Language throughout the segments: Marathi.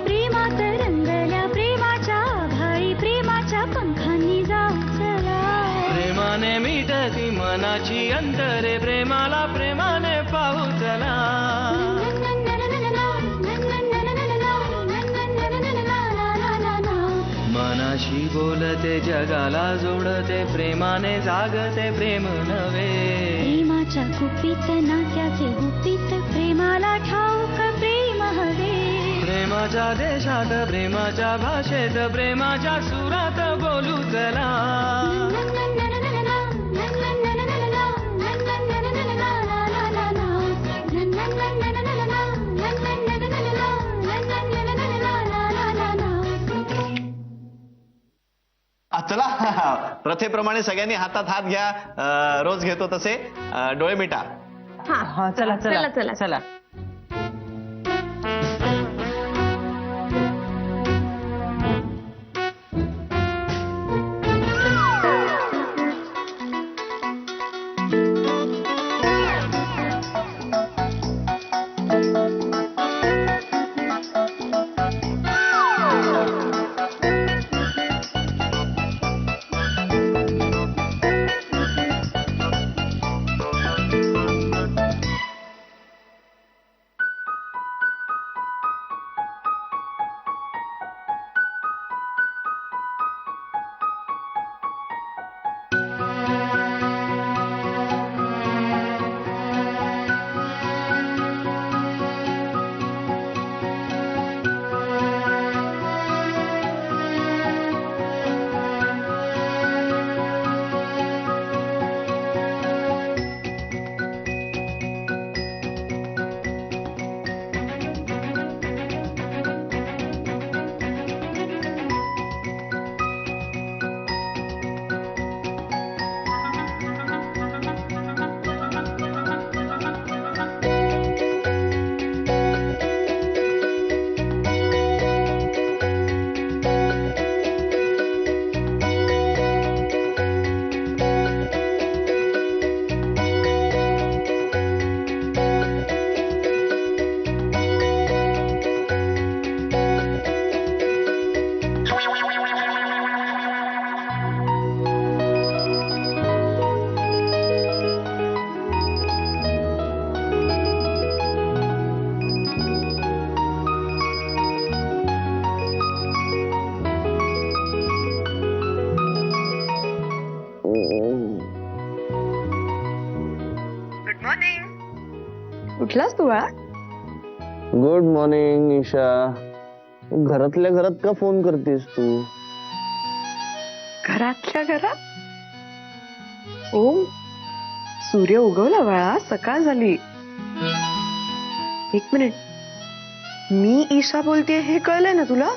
प्रेमात रंगल्या प्रेमाच्या आभाळी प्रेमाच्या पंखांनी जाऊ चला. प्रेमाने मिटती मनाची अंतरे प्रेमाला प्रेमाने पाहू चला. मनाशी बोलते जगाला जोडते प्रेमाने जागते प्रेम नवे. प्रेमाच्या गुपित नात्याचे गुपित प्रेमाला ठाऊक प्रेम हवे. प्रेमाच्या देशात प्रेमाच्या भाषेत प्रेमाच्या सुरात बोलू चला. चला प्रथेप्रमाणे सगळ्यांनी हातात हात घ्या. रोज घेतो तसे डोळे मिटा. हा चला चला चला चला. उठलास तू बाळा? Good morning Isha. घरातल्या घरात का फोन करतेस तू? घरातल्या घरात? ओम, सूर्य उगवला बाळा, सकाळ झाली. एक मिनिट, मी ईशा बोलतेय हे कळलंय ना तुला?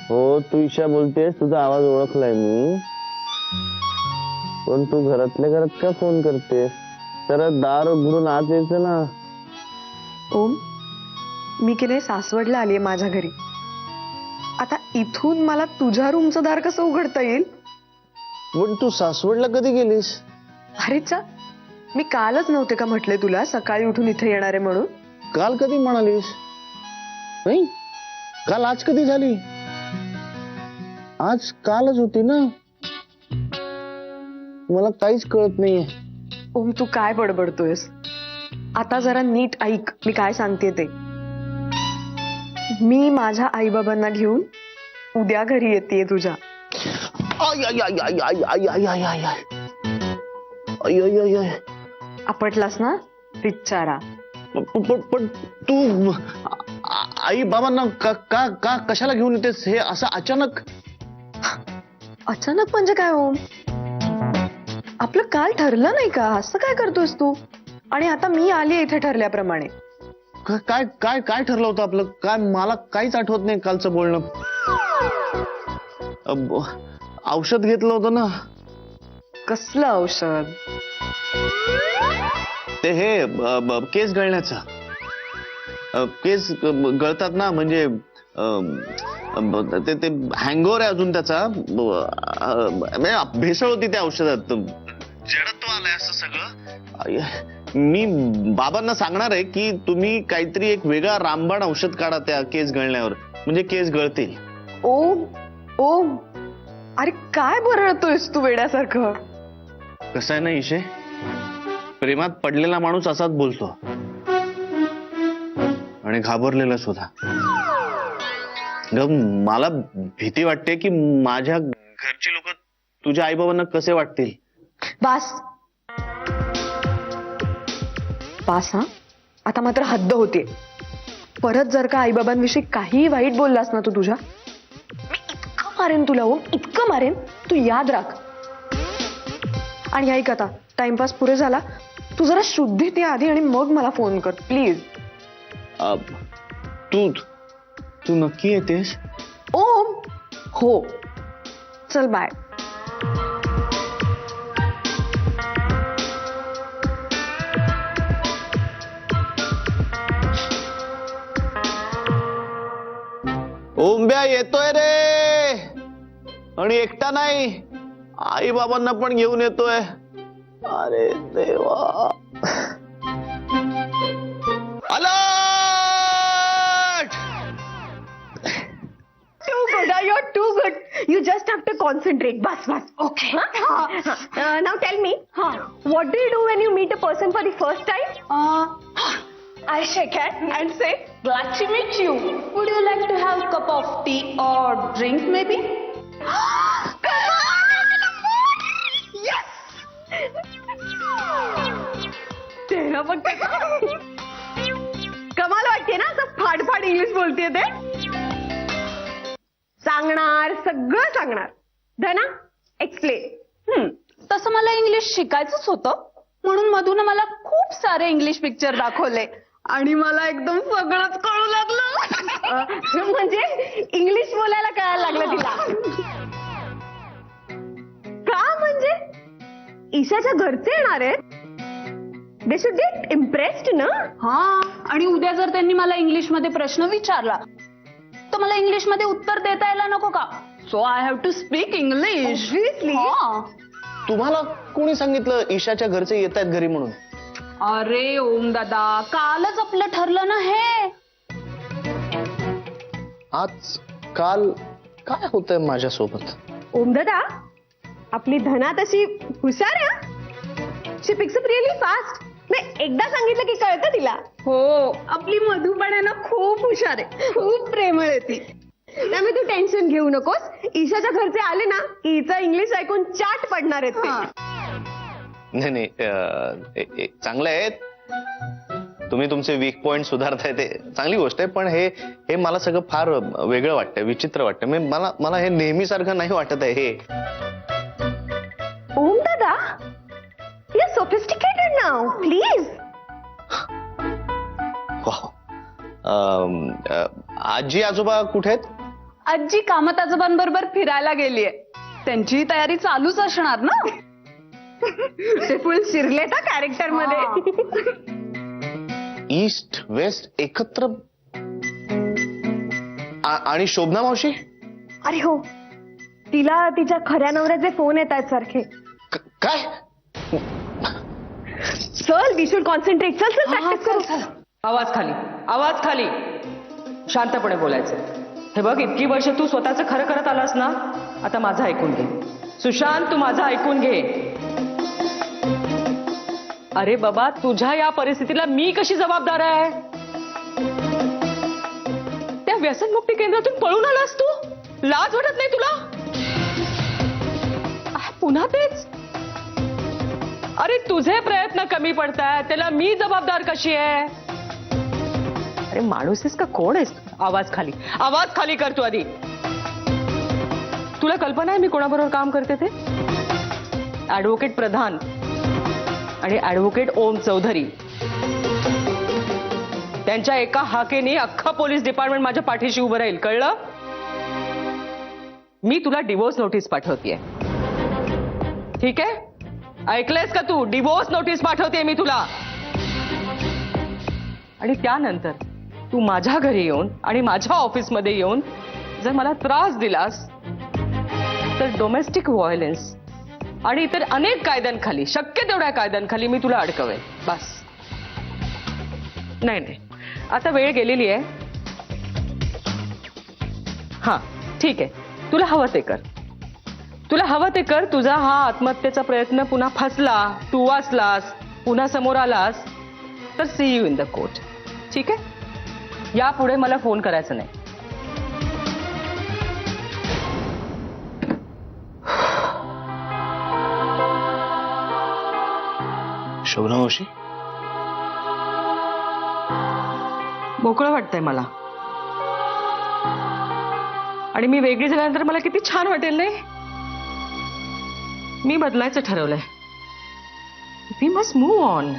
हो, तू ईशा बोलतेस, तुझा आवाज ओळखलाय मी. पण तू घरातल्या घरात का फोन करतेस? तर दार उघडून आत यायचं ना. ओम, मी की नाही सासवडला आलीये माझ्या घरी. आता इथून मला तुझ्या रूमचं दार कसं उघडता येईल? पण तू सासवडला कधी गेलीस? अरे चा, मी कालच नव्हते का म्हटले तुला सकाळी उठून इथे येणार आहे म्हणून? काल कधी म्हणालीस? नाही, काल आज कधी झाली? आज कालच होती ना. मला काहीच कळत नाहीये. ओम, तू काय बडबडतोयस? आता जरा नीट ऐक मी काय सांगते ते. मी माझ्या आई बाबांना घेऊन उद्या घरी येतेय तुझ्या. आय आय आय आय आय आय आय आय आय आय. आय आय आय आय. आपटलास ना बिचारा. पण तू आई बाबांना का का का कशाला घेऊन येतेस? हे असं अचानक? अचानक म्हणजे काय ओम? आपलं काल ठरलं नाही का? असं काय करतोयस तू? आणि आता मी आली इथे ठरल्याप्रमाणे. काय काय काय ठरलं होतं आपलं? काय मला काहीच आठवत नाही कालचं बोलणं. औषध घेतलं होतं ना. कसलं औषध? ते हे केस गळण्याचं. केस गळतात ना, म्हणजे ते ते हँगओव्हर आहे अजून त्याचा. म्हणजे भेसळ होती त्या औषधात. जडत्व आलंय असं सगळं. मी बाबांना सांगणार आहे की तुम्ही काहीतरी एक वेगळा रामबाण औषध काढा त्या केस गळण्यावर, म्हणजे केस गळतील. ओम ओम, अरे काय बरळतोयस तू वेड्यासारखं? कसं आहे ना ईशे, प्रेमात पडलेला माणूस असाच बोलतो, आणि घाबरलेला सुद्धा. मला भीती वाटते की माझ्या घरची लोक तुझ्या आईबाबांना कसे वाटतील. बास बास, हा आता मात्र हद्द होते. परत जर का आईबाबांविषयी काही वाईट बोललास ना तू तुझ्या, मी इतकं मारेन तुला ओम, इतकं मारेन, तू याद राख. आणि ऐक, आता टाइमपास पुरे झाला, तू जरा शुद्धीत ये आधी आणि मग मला फोन कर प्लीज. तू तू नक्की येतेस? ओम हो, चल बाय. ओंब्या येतोय रे, आणि एकटा नाही, आई बाबांना पण घेऊन येतोय. अरे देवा. Alert! Too good, you're too good. You just have to concentrate. Bas. Okay. Now tell me, what do you do when you meet a person for the first time? I shake hand and say, glad to meet you. Would you like to have a cup of tea or drink maybe? Come on! Yes! तेरा पण कमाल वाटते ना, असं फाडफाड इंग्लिश बोलतेय ते. सांगणार, सगळं सांगणार. धना, एक्सप्लेन. तसं मला इंग्लिश शिकायचंच होतं, म्हणून मधून मला खूप सारे इंग्लिश पिक्चर दाखवले आणि मला एकदम सगळंच कळू लागलं. म्हणजे इंग्लिश बोलायला कळायला लागलं तिला. का म्हणजे ईशाच्या घरचे येणार आहेत, दे शुड गेट इम्प्रेस्ड ना. हा, आणि उद्या जर त्यांनी मला इंग्लिश मध्ये प्रश्न विचारला तर मला इंग्लिश मध्ये उत्तर देता यायला नको का? So I have to speak English. तुम्हाला कोणी सांगितलं ईशाच्या घरचे येत आहेत घरी म्हणून? अरे ओम दादा, कालच आपलं ठरलं ना हे. आज काल काय होतंय माझ्यासोबत? ओम दादा, आपली धना तशी हुशार आहे. शी पिक्स अप रिअली फास्ट. नाही, एकदा सांगितलं की कळतं तिला. हो, आपली मधू पण आहे ना, खूप हुशार आहे, खूप प्रेमळ आहे ती. त्यामुळे तू टेन्शन घेऊ नकोस. ईशाच्या घरचे आले ना की हिचं इंग्लिश ऐकून चाट पडणार आहेत ते. नाही, चांगलं आहे. तुम्ही तुमचे वीक पॉइंट सुधारताय, ते चांगली गोष्ट आहे. पण हे मला सगळं फार वेगळं वाटतंय, विचित्र वाटतंय. मला हे नेहमीसारखं नाही वाटत आहे हे. ओम दादा, you are sophisticated now, please. आजी आजोबा कुठे आहेत? आजी कामत आजोबांबरोबर फिरायला गेलीये. त्यांची तयारी चालूच असणार ना. ते फुल शिरले ना कॅरेक्टर मध्ये. ईस्ट वेस्ट एकत्र. आणि शोभना मावशी? अरे हो, तिला तिच्या खऱ्या नवऱ्याचे फोन येत आहेत सारखे. काय? चल, वी शुड कॉन्सन्ट्रेट. चल प्रॅक्टिस करू. आवाज खाली, आवाज खाली. शांतपणे बोलायचं. हे बघ, इतकी वर्ष तू स्वतःचं खरं करत आलास ना, आता माझं ऐकून घे. सुशांत, तू माझं ऐकून घे. अरे बाबा, तुझ्या या परिस्थितीला मी कशी जबाबदार आहे? त्या व्यसनमुक्ती केंद्रातून पळून आलास तू. लाज वाटत नाही तुला? पुन्हा तेच. अरे तुझे प्रयत्न कमी पडतायत, त्याला मी जबाबदार कशी आहे? अरे माणूस आहेस का कोण आहेस? आवाज खाली, आवाज खाली कर तू आधी. तुला कल्पना आहे मी कोणाबरोबर काम करते ते? ऍडव्होकेट प्रधान आणि ऍडव्होकेट ओम चौधरी. त्यांच्या एका हाकेने अख्खा पोलीस डिपार्टमेंट माझ्या पाठीशी उभं राहील, कळलं? मी तुला डिवोर्स नोटीस पाठवतेय. ठीक आहे? ऐकलंयस का तू? डिवोर्स नोटीस पाठवते मी तुला. आणि त्यानंतर तू माझ्या घरी येऊन आणि माझ्या ऑफिसमध्ये येऊन जर मला त्रास दिलास तर डोमेस्टिक व्हायलन्स आणि इतर अनेक कायद्यांखाली, शक्य तेवढ्या कायद्यांखाली मी तुला अडकवेन. बस. नाही, आता वेळ गेलेली आहे. हा ठीक आहे, तुला हवं ते कर. तुझा हा आत्महत्येचा प्रयत्न पुन्हा फसला, तू वाचलास, पुन्हा समोर आलास तर see you in the court. ठीक आहे, यापुढे मला फोन करायचा नाही. शोभना मावशी, मोकळं वाटतंय मला. आणि मी वेगळी झाल्यानंतर मला किती छान वाटेल नाही. मी बदलायचं ठरवलंय. We must move on.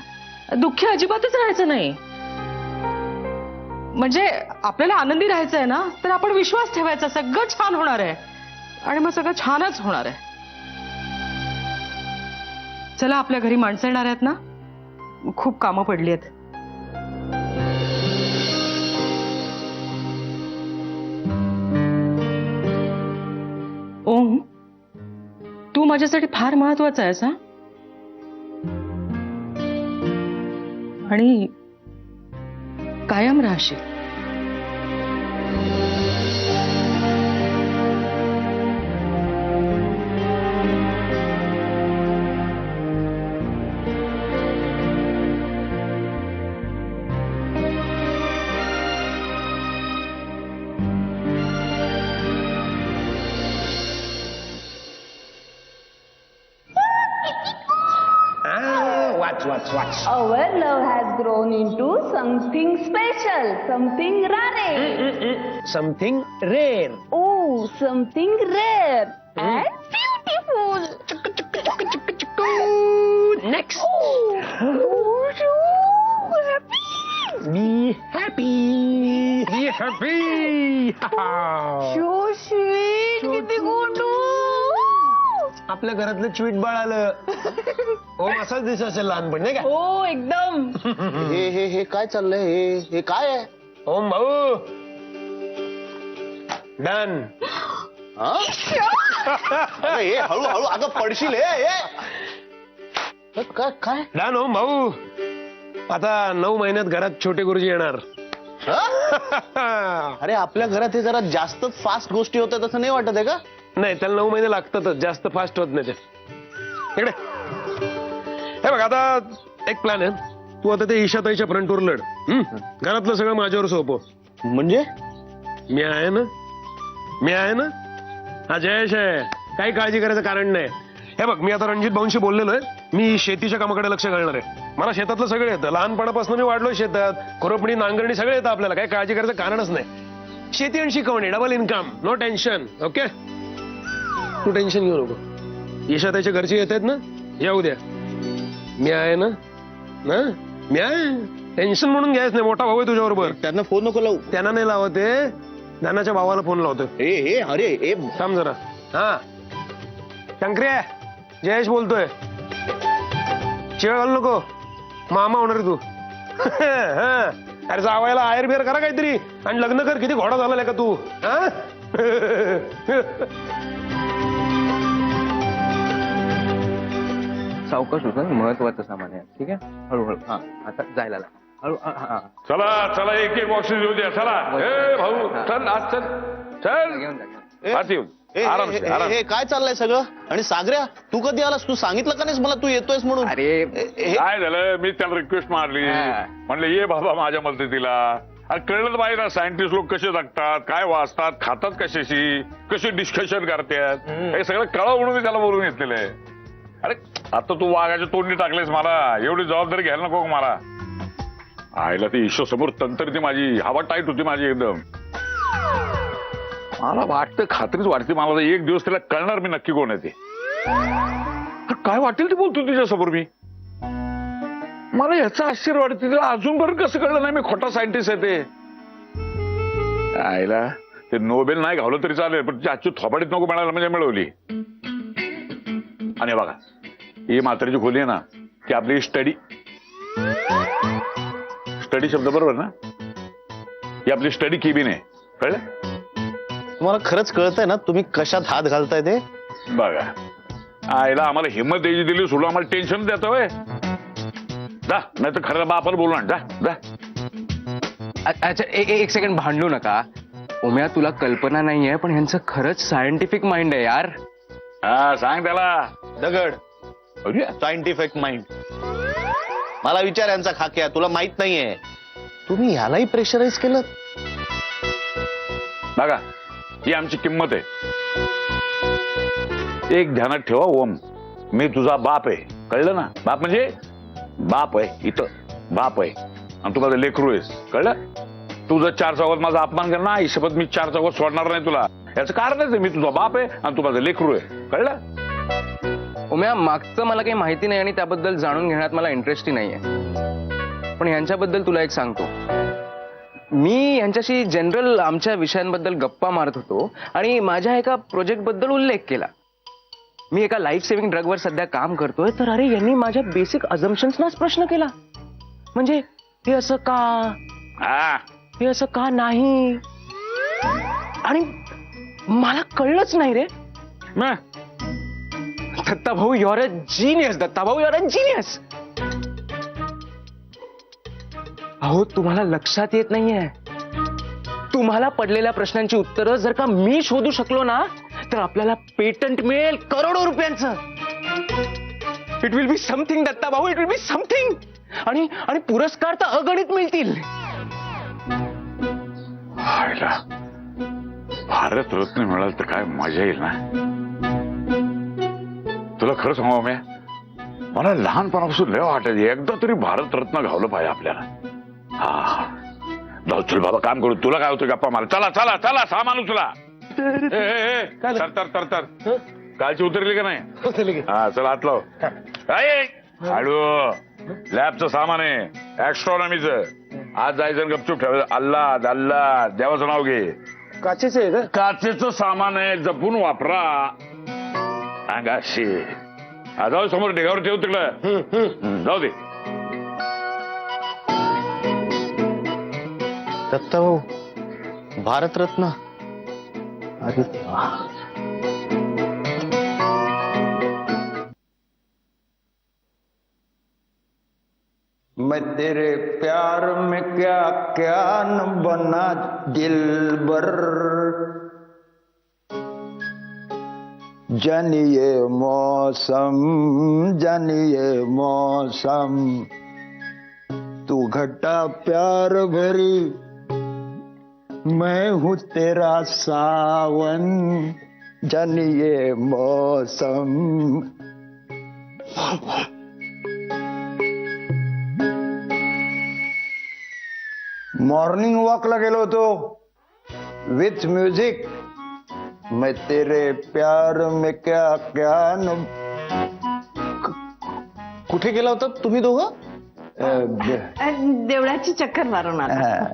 दुःखी अजिबातच राहायचं नाही. म्हणजे आपल्याला आनंदी राहायचं आहे ना, तर आपण विश्वास ठेवायचा, सगळं छान होणार आहे. आणि मग सगळं छानच होणार आहे. चला, आपल्या घरी माणसं येणार आहेत ना, खूप कामं पडली आहेत. ओम, तू माझ्यासाठी फार महत्वाचा आहेस हा. आणि कायम राहशील. Watch. Our love has grown into something special, something rare. Something rare. Oh, something rare and beautiful. Next. Oh, so happy. Be happy. Be happy. So sweet. किती गोड. आपल्या घरातलं स्वीट बाळ आलं. ओम असाच दिसत असेल लहानपणी, नाही का? हो, एकदम. हे काय चाललंय? हे काय आहे? ओम भाऊ डन. हे हळूहळू, अगं पडशील. काय डन ओम भाऊ. आता 9 महिन्यात घरात छोटे गुरुजी येणार. अरे आपल्या घरात हे जरा जास्तच फास्ट गोष्टी होतात असं नाही वाटत आहे का? नाही, त्याला 9 महिने लागतातच, जास्त फास्ट होत नाही ते. इकडे हे बघ, आता एक प्लॅन आहे. तू आता ते ईशाताईच्या फ्रंटवर लढ. घरातलं सगळं माझ्यावर सोपव. म्हणजे मी आहे ना. हा जयेश आहे, काही काळजी करायचं कारण नाही. हे बघ, मी आता रणजित भाऊंशी बोललेलो आहे. मी शेतीच्या कामाकडे लक्ष घालणार आहे. मला शेतातलं सगळं येतं. लहानपणापासून मी वाढलोय शेतात. खुरपणी, नांगरणी सगळं येतं आपल्याला. काही काळजी करायचं कारणच नाही. शेती आणि शिकवणी, double income, no tension. Okay, तू टेन्शन घेऊ नको. ईशाताईच्या घरचे येत आहेत ना, येऊ द्या. मी आहे ना. मी आहे. टेन्शन म्हणून घ्यायच नाही. मोठा भाऊ आहे तुझ्याबरोबर. त्यांना फोन नको लावू. त्यांना नाही लावते, धनाच्या भावाला फोन लावतो. अरे थांब जरा. हा, शंकर्या, जयेश बोलतोय. चिळ घालू नको, मामा होणार तू. अरे जावायला आयर बियर करा काहीतरी आणि लग्न कर. किती घोडा झाला का तू? सावकाश होतं, महत्वाचं सामान आहे. ठीक आहे, हळूहळू. हा, आता जायला लाग. हळू. चला एक बॉक्सेस येऊ द्या. चला ए भाऊ, चल आज चल घेऊन जा. आत येऊन आराम. हे काय चाललंय सगळं? आणि सागऱ्या, तू कधी आलास? तू सांगितलं का नाहीस मला तू येतोयस म्हणून? अरे काय झालं, मी त्याला रिक्वेस्ट मारली. म्हणलं ये बाबा माझ्या मदतीला. अरे कळलं पाहिजे ना, सायंटिस्ट लोक कसे जगतात, काय वाचतात, खातात कशाशी, कसे डिस्कशन करतात, हे सगळं कळव म्हणून मी त्याला बोलून घेतलेलं आहे. अरे आता तू वाघाच्या तोंडी टाकलेस मला. एवढी जबाबदारी घ्यायला नको मला. आईला ती ईश्वर समोर तंत्र ती माझी हवा टाईट होती माझी एकदम. मला वाटतं, खात्रीच वाटते मला, एक दिवस तिला कळणार मी नक्की कोण आहे ते. काय वाटेल ते बोलतो तुझ्यासमोर मी. मला याचं आश्चर्य वाटतं, तिला अजूनपर्यंत कसं कळलं नाही मी खोटा सायंटिस्ट आहे ते. आईला ते नोबेल नाही घावलं तरी चालेल, पण तिची आजची थोपाडीत नको मिळायला म्हणजे मिळवली. आणि बघा, ही म्हातारीची खोली आहे ना, ती आपली स्टडी शब्द बरोबर ना, ही आपली स्टडी केबिन आहे. कळलं? तुम्हाला खरंच कळतंय ना तुम्ही कशात हात घालताय ते? बघा आईला आम्हाला हिंमत द्यायची दिली सोडून आम्हाला टेन्शन देतोय जा नाही तर खरं बापाला बोलणार जा जा. अच्छा एक सेकंड भांडू नका उम्या तुला कल्पना नाहीये पण ह्यांचं खरंच सायंटिफिक माइंड आहे यार. हा सांग त्याला. दगड सायंटिफिक माइंड. मला विचार यांचा खाक्या तुला माहित नाहीये तुम्ही यालाही प्रेशराईज केलं. बघा ही आमची किंमत आहे. एक ध्यानात ठेवा ओम मी तुझा बाप आहे कळलं ना. बाप म्हणजे बाप आहे इथं बाप आहे आणि तू माझं लेकरू आहेस कळलं. तू जर 4 चौघात माझा अपमान कर ना हिशोबात मी 4 चौघात सोडणार नाही तुला. याचं कारणच आहे मी तुझा बाप आहे आणि तू माझं लेकरू आहे कळलं. उम्या मागचं मला काही माहिती नाही आणि त्याबद्दल जाणून घेण्यात मला इंटरेस्टही नाहीये पण ह्यांच्याबद्दल तुला एक सांगतो. मी ह्यांच्याशी जनरल आमच्या विषयांबद्दल गप्पा मारत होतो आणि माझ्या एका प्रोजेक्ट बद्दल उल्लेख केला. मी एका लाईफ सेव्हिंग ड्रगवर सध्या काम करतोय तर अरे यांनी माझ्या बेसिक अझम्पशन्सनाच प्रश्न केला. म्हणजे हे असं का हा हे असं का नाही आणि मला कळलंच नाही रे. मग दत्ता भाऊ युअर अ जीनियस. दत्ता भाऊ युअर अ जीनियस. अहो तुम्हाला लक्षात येत नाहीये तुम्हाला पडलेल्या प्रश्नांची उत्तरं जर का मी शोधू शकलो ना तर आपल्याला पेटंट मिळेल करोडो रुपयांचं. It will be something Datta भाऊ इट विल बी समथिंग. आणि पुरस्कार तर अगणित मिळतील. आईला भारत रत्न मिळाल तर काय मजा येईल ना. तुला खरं सांगू मी मला लहानपणापासून लय वाटायचं एकदा तरी भारत रत्न घावलं पाहिजे आपल्याला. हा जाऊ चल बाबा काम करू. तुला काय होतं गप्पा मार. चला चला चला सामान उचला. तर कालची उतरली का नाही. हा चला आत लाव. हळू लॅबचं सामान आहे ऍस्ट्रॉनॉमीचं. आज जायचं गपचूप ठेवायचं. अल्लाद अल्लाद देवाचं नाव घे. काचेचं आहे का? काचेचं सामान आहे जपून वापरा. अंगाशी जाऊ समोर ढेगावर ठेव तिकडं. जाऊ दे. दत्ता भाऊ भारतरत्न. अरे देवा. मैं तेरे प्यार में क्या क्या न बना दिलबर. जानिए मौसम तू घटा प्यार भरी मैं हूँ तेरा सावन. जानिए मौसम. मॉर्निंग वॉकला गेलो होतो विथ म्युझिक. मैं तेरे प्यार में क्या क्या न. कुठे गेला होता तुम्ही दोघं? देवळाची चक्कर मारून आला.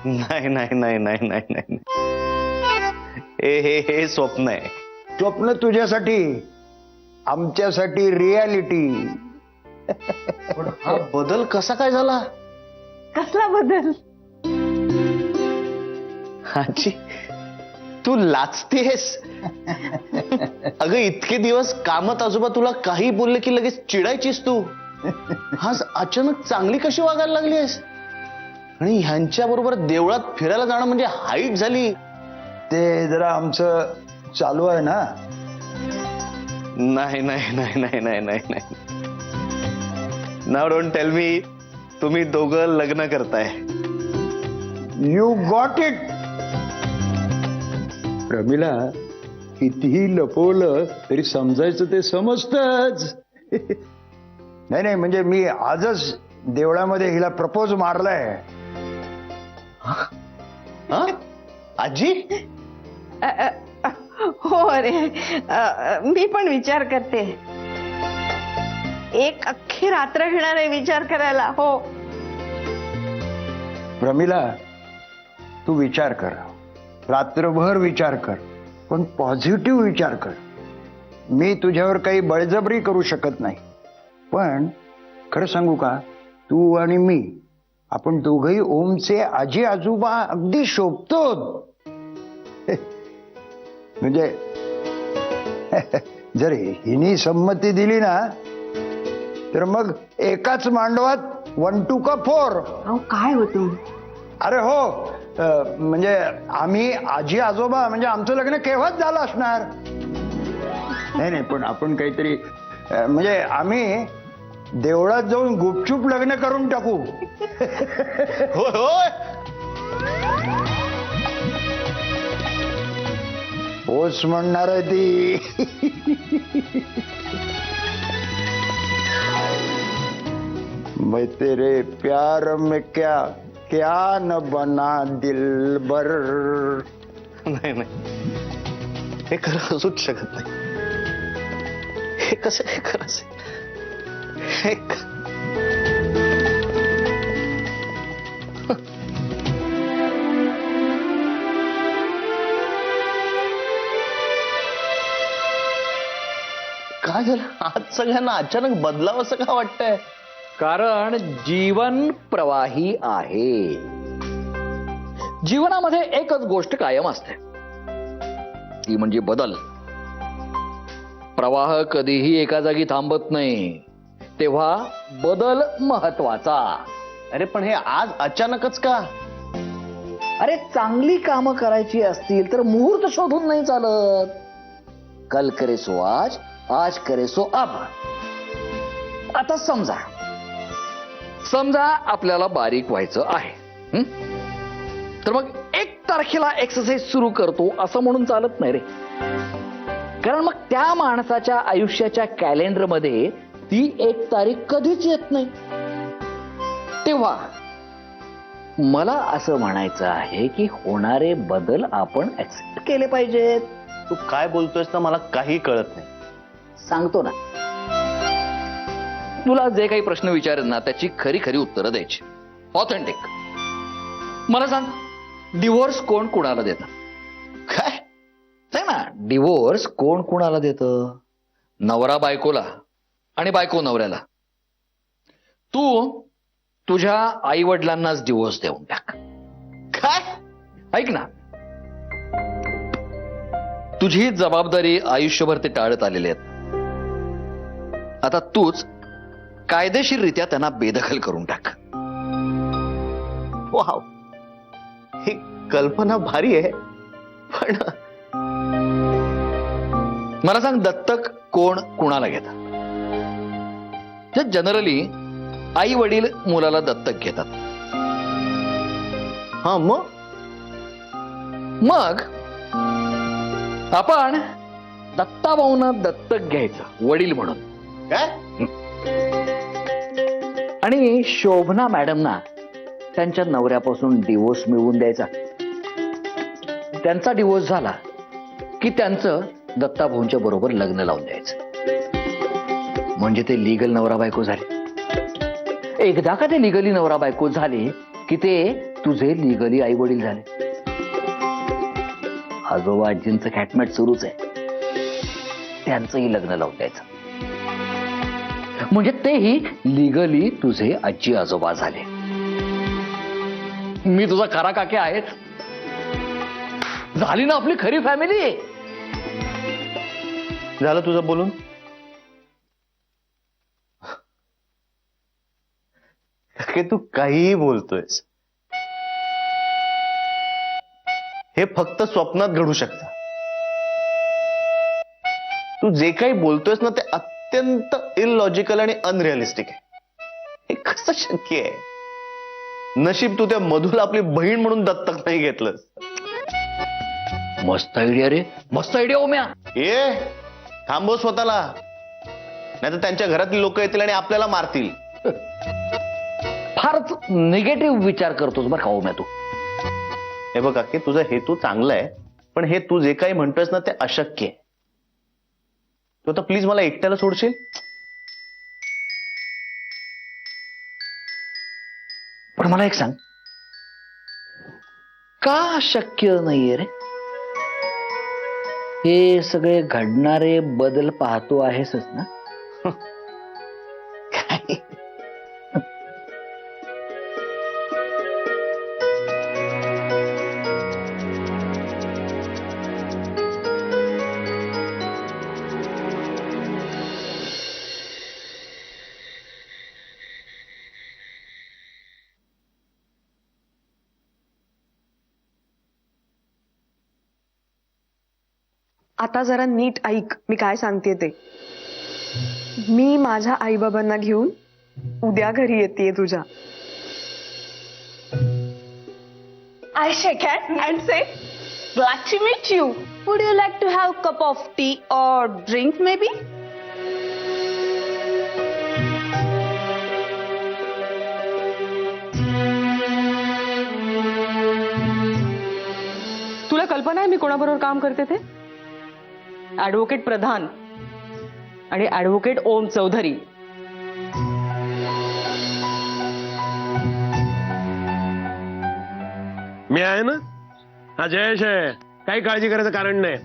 नाही नाही नाही नाही नाही नाही. हे स्वप्न आहे. स्वप्न तुझ्यासाठी आमच्यासाठी रियालिटी. हा बदल कसा काय झाला? कसला बदल? आजी तू लाजतेस. अगं इतके दिवस कामत आजोबा तुला काही बोलले की लगेच चिडायचीस तू. आज अचानक चांगली कशी वागायला लागलीस? आणि ह्यांच्या बरोबर देवळात फिरायला जाणं म्हणजे हाईट झाली. ते जरा आमचं चालू आहे ना. नाही नाही नाही नाही नाही नाही नाही. नाउ डोंट टेल मी तुम्ही दोघं लग्न करताय. You got it. रमीला कितीही लपवलं तरी समजायचं ते समजतच. नाही नाही म्हणजे मी आजच देवळामध्ये हिला प्रपोज मारलाय. आजी हो रे. मी पण विचार करते. एक अख्खी रात्र घेणार आहे विचार करायला. हो रमीला तू विचार कर. रात्रभर विचार कर पण पॉझिटिव्ह विचार कर. मी तुझ्यावर काही बळजबरी करू शकत नाही पण खरं सांगू का तू आणि मी आपण दोघही ओमचे आजी आजोबा अगदी शोभतो. म्हणजे जर हिनी संमती दिली ना तर मग एकाच मांडवात 1 2 का 4. अहो काय होतं? अरे हो, म्हणजे आम्ही आजी आजोबा म्हणजे आमचं लग्न केव्हाच झालं असणार. नाही नाही, पण आपण काहीतरी म्हणजे आम्ही देवळात जाऊन गुपचूप लग्न करून टाकू. होय होय. होच म्हणणार आहे ती. मैं तेरे प्यार में क्या क्या न बना दिलबर. नाही नाही, हे खरं असूच शकत नाही. हे कसं काय खरं असेल? हे काय झालं आज सगळ्यांना अचानक बदलावं असं का वाटतंय? कारण जीवन प्रवाही आहे. जीवनामध्ये एकच गोष्ट कायम असते, ती म्हणजे बदल. प्रवाह कधीही एका जागी थांबत नाही, तेव्हा बदल महत्वाचा. अरे पण हे आज अचानकच का? अरे चांगली कामं करायची असतील तर मुहूर्त शोधून नाही चालत. कल करे सो आज, आज करे सो अब. आता समजा आपल्याला बारीक व्हायचं आहे, तर मग 1 तारखेला एक्सरसाइज सुरू करतो असं म्हणून चालत नाही रे. कारण मग त्या माणसाच्या आयुष्याच्या कॅलेंडरमध्ये ती 1 तारीख कधीच येत नाही. तेव्हा मला असं म्हणायचं आहे की होणारे बदल आपण ऍक्सेप्ट केले पाहिजेत. तू काय बोलतोयस ना मला काही कळत नाही. सांगतो ना, तुला जे काही प्रश्न विचारेल ना त्याची खरी खरी उत्तरं द्यायची, ऑथेंटिक. मला सांग, डिव्होर्स कोण कुणाला देतं? काय सांग ना, डिव्होर्स कोण कुणाला देतं? नवरा बायकोला आणि बायको नवऱ्याला. तू तुझ्या आई वडिलांनाच डिव्होर्स देऊन टाक. काय? ऐक ना, तुझी जबाबदारी आयुष्यभर ते टाळत आलेले आहेत. आता तूच कायदेशीररित्या त्यांना बेदखल करून टाक. वाव, ही कल्पना भारी आहे. पण मला सांग, दत्तक कोण कुणाला घेतात? जनरली आई वडील मुलाला दत्तक घेतात. हा, मग आपण दत्ताभाऊंना दत्तक घ्यायचं वडील म्हणून. काय? आणि शोभना मॅडमना त्यांच्या नवऱ्यापासून डिवोर्स मिळवून द्यायचा. त्यांचा डिवोर्स झाला की त्यांचं दत्ताभाऊंच्या बरोबर लग्न लावून द्यायचं. म्हणजे ते लिगल नवरा बायको झाले. एकदा का ते लिगली नवरा बायको झाले की ते तुझे लिगली आई वडील झाले. आजोबा आजींचं खॅटमॅट सुरूच आहे, त्यांचंही लग्न लावून द्यायचं. म्हणजे तेही लिगली तुझे आजी आजोबा झाले. मी तुझा खरा काके आहेच. झाली ना आपली खरी फॅमिली. झालं तुझं बोलून? की तू काहीही बोलतोयस. हे फक्त स्वप्नात घडू शकतं. तू जे काही बोलतोयस ना ते अत्यंत इलॉजिकल आणि अनरिअलिस्टिक आहे. हे कसं शक्य आहे? नशीब तू त्या मधुला आपली बहीण म्हणून दत्तक नाही घेतलंस. मस्त आयडिया रे, मस्त आयडिया ओम्या. ये थांबव स्वतःला, नाही तर त्यांच्या घरातली लोक येतील आणि आपल्याला मारतील. फारच निगेटिव्ह विचार करतोस बरं का ओम्या तू. हे बघा की तुझा हेतू चांगला आहे, पण हे तू जे काही म्हणतोयस ना ते अशक्य आहे. तू आता प्लीज मला एकट्याला सोडशील? पण मला एक सांग, का शक्य नाहीये रे? हे सगळे घडणारे बदल पाहतो आहेसच ना? आता जरा नीट ऐक मी काय सांगते ते. मी माझ्या आईबाबांना घेऊन उद्या घरी येते तुझ्या. I shake hand and say, glad to meet you. Would you like to have cup of tea or drink maybe? तुला कल्पना आहे मी कोणाबरोबर काम करते ते? ऍडव्होकेट प्रधान आणि ऍडव्होकेट ओम चौधरी. मी आहे ना, हा जयेश आहे, काही काळजी करायचं कारण नाही.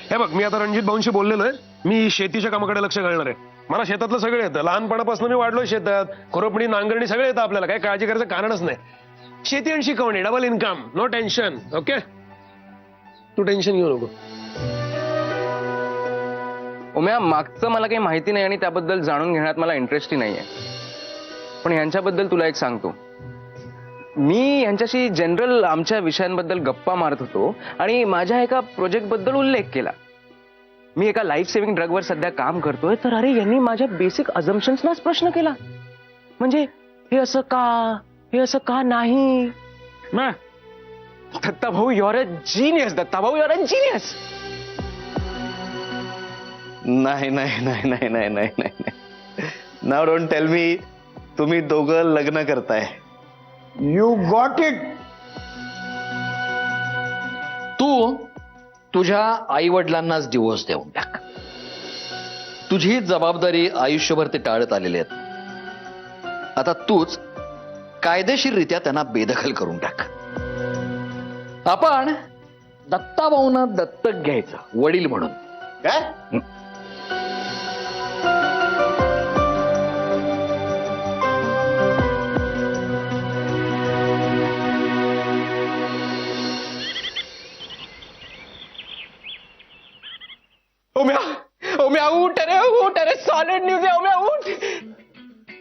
हे बघ, मी आता रणजित भाऊंशी बोललेलो आहे. मी शेतीच्या कामाकडे लक्ष घालणार आहे. मला शेतातलं सगळं येतं. लहानपणापासून मी वाढलोय शेतात. खुरपणी, नांगरणी सगळं येतं आपल्याला. काही काळजी करायचं कारणच नाही. शेती आणि शिकवणी, double income, no tension. Okay, तू टेन्शन घेऊ नको. ओम्या, मागचं मला काही माहिती नाही आणि त्याबद्दल जाणून घेण्यात मला इंटरेस्टही नाहीये. पण ह्यांच्याबद्दल तुला एक सांगतो. मी ह्यांच्याशी जनरल आमच्या विषयांबद्दल गप्पा मारत होतो आणि माझ्या एका प्रोजेक्ट बद्दल उल्लेख केला. मी एका लाईफ सेव्हिंग ड्रगवर सध्या काम करतोय. तर अरे, यांनी माझ्या बेसिक अझम्पशन्सनाच प्रश्न केला. म्हणजे हे असं का, हे असं का नाही. दत्ता भाऊ, युअर अ जीनियस. दत्ता भाऊ, युअर अ जीनियस. नाही नाही नाही नाही नाही नाही नाही. नाव डोंट टेल मी तुम्ही दोघं लग्न करताय. You got it. तू तुझ्या आई वडिलांनाच डिवोर्स देऊन टाक. तुझी जबाबदारी आयुष्यभर ते टाळत आलेले आहेत. आता तूच कायदेशीररित्या त्यांना बेदखल करून टाक. आपण दत्ताभाऊंना दत्तक घ्यायचं वडील म्हणून. काय? ओम्या, ओम्या उठ अरे, उठ अरे. सॉलिड न्यूज आहे ओम्या, उठ.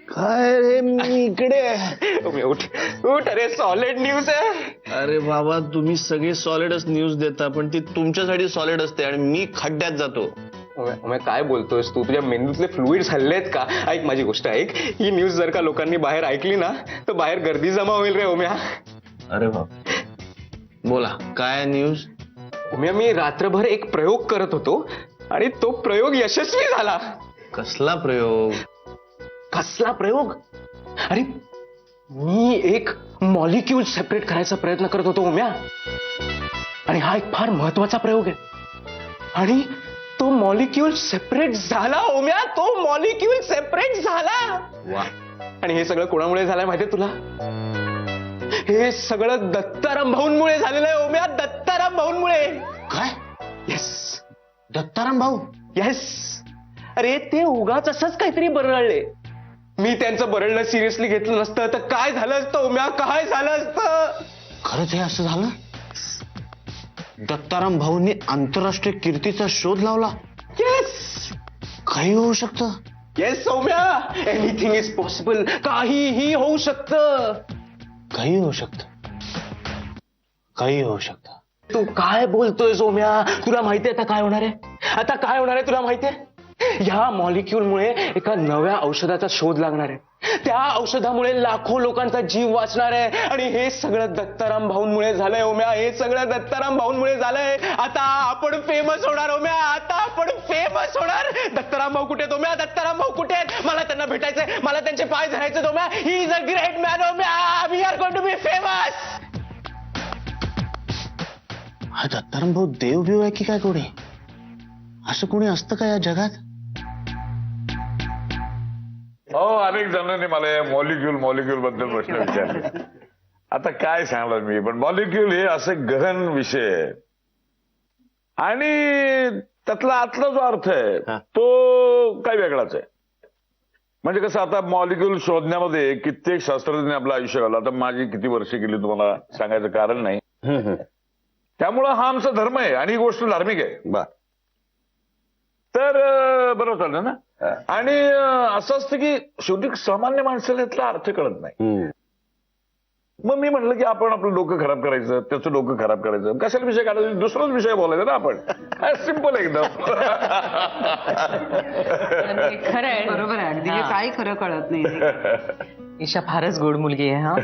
काय रे, मी इकडे. ओम्या उठ, उठ अरे. सॉलिड न्यूज आहे. अरे बाबा, तुम्ही सगळे सॉलिडच न्यूज देता, पण ती तुमच्यासाठी सॉलिड असते आणि मी खड्ड्यात जातो. ओम्या, काय बोलतोयस तू? तुझ्या मेंदूतले फ्लुइड्स हल्लेत का? ऐक माझी गोष्ट ऐक. ही न्यूज जर का लोकांनी बाहेर ऐकली ना, तर बाहेर गर्दी जमा होईल रे ओम्या. अरे बाबा, बोला काय न्यूज? ओम्या, मी रात्रभर एक प्रयोग करत होतो आणि तो प्रयोग यशस्वी झाला. कसला प्रयोग? कसला प्रयोग? अरे, मी एक मॉलिक्यूल सेपरेट करायचा प्रयत्न करत होतो ओम्या. आणि हा एक फार महत्वाचा प्रयोग आहे. आणि तो मॉलिक्यूल सेपरेट झाला ओम्या. तो मॉलिक्यूल सेपरेट झाला. वा. आणि हे सगळं कोणामुळे झालंय माहितीये तुला? हे सगळं दत्ताराम भाऊंमुळे झालेलं आहे ओम्या. दत्ताराम भाऊंमुळे. काय? येस. दत्ताराम भाऊ? येस. अरे, ते उगाच असंच काहीतरी बरळले. मी त्यांचं बरळणं सिरियसली घेतलं नसतं तर काय झालं असतं ओम्या? काय झालं असतं? खरंच हे असं झालं? दत्ताराम भाऊंनी आंतरराष्ट्रीय कीर्तीचा शोध लावला? येस. काही होऊ शकतं. Yes Saumya, anything is possible. काहीही होऊ शकतं. काही होऊ शकतं. काही होऊ शकतं. तू काय बोलतोय सौम्या? तुला माहितीये आता काय होणार आहे? आता काय होणार आहे तुला माहितीये? या मॉलिक्यूलमुळे एका नव्या औषधाचा शोध लागणार आहे. त्या औषधामुळे लाखो लोकांचा जीव वाचणार आहे. आणि हे सगळं दत्ताराम भाऊंमुळे झालंय ओम्या. हे सगळं दत्ताराम भाऊंमुळे झालंय. आता आपण फेमस होणार ओम्या. आता आपण फेमस होणार. दत्ताराम भाऊ कुठे आहेत ओम्या? दत्ताराम भाऊ कुठे आहेत? मला त्यांना भेटायचंय. मला त्यांचे पाय धरायचे Omya. He is a great man Omya. We are going to be famous. हा दत्ताराम भाऊ देव बिव आहे की काय? कोणी असं कोणी असतं का या जगात? हो, अनेक जणांनी मला मॉलिक्यूल बद्दल प्रश्न विचारले. आता काय सांगणार मी, पण मॉलिक्यूल हे असे गहन विषय आहे आणि त्यातला आतला जो अर्थ आहे तो काही वेगळाच आहे. म्हणजे कसं, आता मॉलिक्यूल शोधण्यामध्ये कित्येक शास्त्रज्ञ आपलं आयुष्य घालवलं. आता माझी किती वर्ष गेली तुम्हाला सांगायचं कारण नाही. त्यामुळं हा आमचा धर्म आहे आणि ही गोष्ट धार्मिक आहे. तर बरोबर चाललं ना. आणि असं असतं की शेवटी सामान्य माणसाला यातला अर्थ कळत नाही. मग मी म्हटलं की आपण आपलं डोकं खराब करायचं, त्याचं डोकं खराब करायचं, कशाला विषय काढायचा, दुसराच विषय बोलायचा ना आपण. सिंपल एकदम. खरंय, बरोबर आहे अगदी. काही खरं कळत नाही. ईशा फारच गोड मुलगी आहे हा.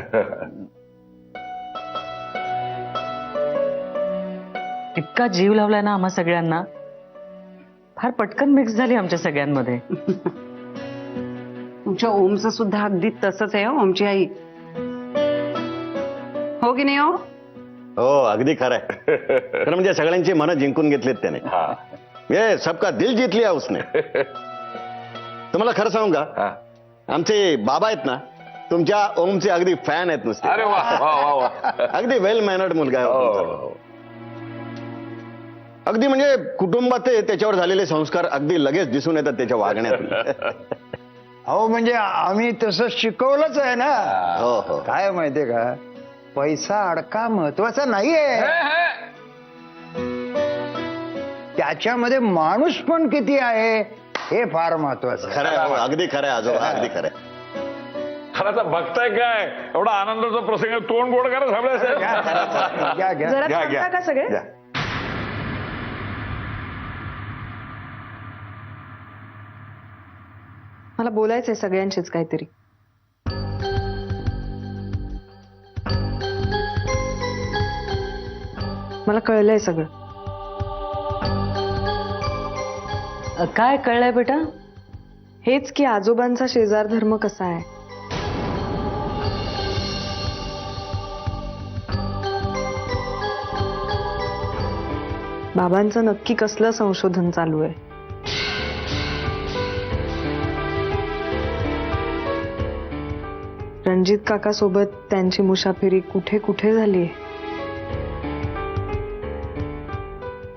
इतका जीव लावलाय ना आम्हा सगळ्यांना, फार पटकन मिक्स झाली आमच्या सगळ्यांमध्ये. तुमच्या ओमचं सुद्धा अगदी तसंच आहे हो, ओमची आई. हो की नाही हो? हो अगदी खरंय. खरं म्हणजे सगळ्यांची मनं जिंकून घेतलीत त्याने. ये सबका दिल जीत लिया उसने. तुम्हाला खरं सांगू का, आमचे बाबा आहेत ना, तुमच्या ओमचे अगदी फॅन आहेत नुसते. अरे वा वा वा वा. अगदी वेल मॅनर्ड मुलगा आहे तुमचा. अगदी म्हणजे कुटुंबात त्याच्यावर झालेले संस्कार अगदी लगेच दिसून येतात त्याच्या वागण्यात. अहो म्हणजे आम्ही तसं शिकवलंच आहे ना. हो हो. काय माहितीये का, पैसा अडका महत्वाचा नाहीये, त्याच्यामध्ये माणूस पण किती आहे हे फार महत्वाचं. खरंय, अगदी खरंय आजोबा, अगदी खरंय. खरं तर बघताय काय एवढा आनंदाचा प्रसंग, तोंड गोड करा सगळ्या. घ्या घ्या. जरा घ्या, थांबता घ्या. का सगळे? घ्या. मला बोलायचंय सगळ्यांशीच काहीतरी. मला कळलंय सगळं. काय कळलंय बेटा? हेच की आजोबांचा शेजार धर्म कसा आहे. बाबांचं नक्की कसलं संशोधन चालू आहे. रणजित काका सोबत त्यांची मुसाफिरी कुठे कुठे झाली.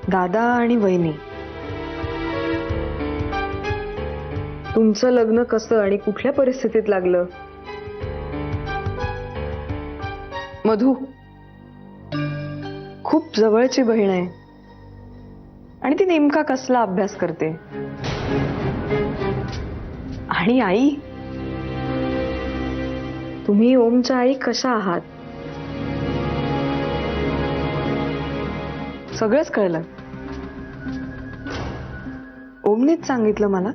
दादा आणि वहिनी, तुमचं लग्न कसं आणि कुठल्या परिस्थितीत लागलं. मधू खूप जवळची बहीण आहे आणि ती नेमका कसला अभ्यास करते. आणि आई, तुम्ही ओमच्या आई कशा आहात सगळंच कळलं. ओमनेच सांगितलं मला.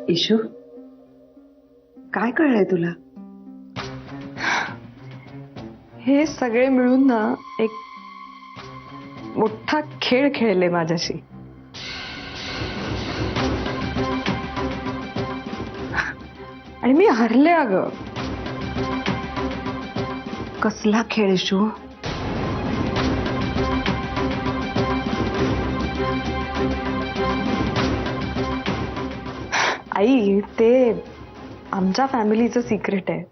ईशू, काय कळलंय तुला? हे सगळे मिळून ना एक मोठा खेळ खेळले माझ्याशी. आणि मी हरले अगं. कसला खेळ ईशू? आई, ते आमच्या फॅमिलीचं सिक्रेट आहे.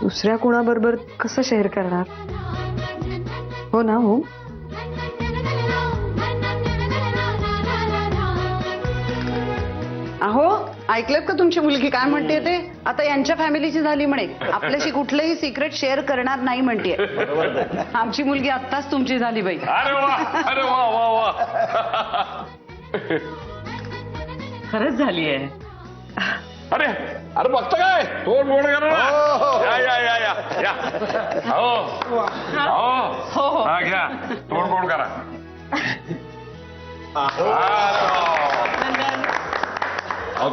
दुसऱ्या कोणाबरोबर कसं शेअर करणार. हो ना. हो, अहो ऐकलं का तुमची मुलगी काय म्हणते ते? आता यांच्या फॅमिलीची झाली म्हणे, आपल्याशी कुठलंही सिक्रेट शेअर करणार नाही म्हणते. आमची मुलगी आत्ताच तुमची झाली बाई. अरे वा, अरे वा वा वा. खरंच झाली आहे. अरे अरे बघता काय तोंड गोड करा. या या या या या. हो हो. हा घ्या, तोंड गोड करा.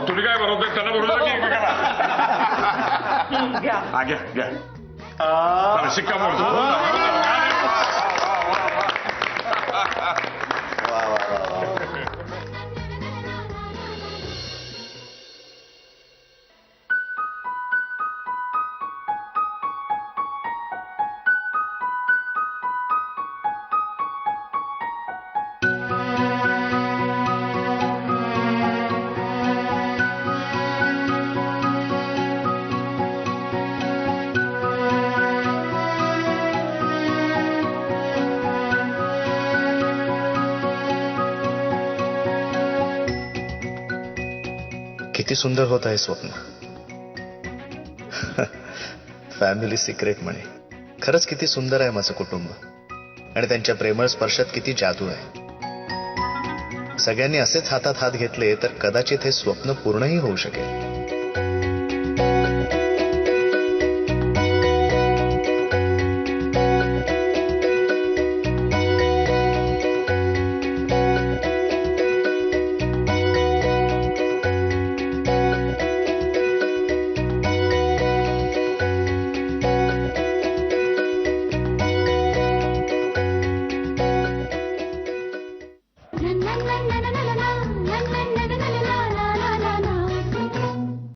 तुम्ही काय बरोबर त्यांना बरोबर की एकमेकाला. हा घ्या घ्या. शिक्का मोडतो. किती सुंदर होत आहे स्वप्न. फॅमिली सिक्रेट म्हणे. खरंच किती सुंदर आहे माझं कुटुंब आणि त्यांच्या प्रेमळ स्पर्शात किती जादू आहे. सगळ्यांनी असेच हातात हात घेतले तर कदाचित हे स्वप्न पूर्णही होऊ शकेल.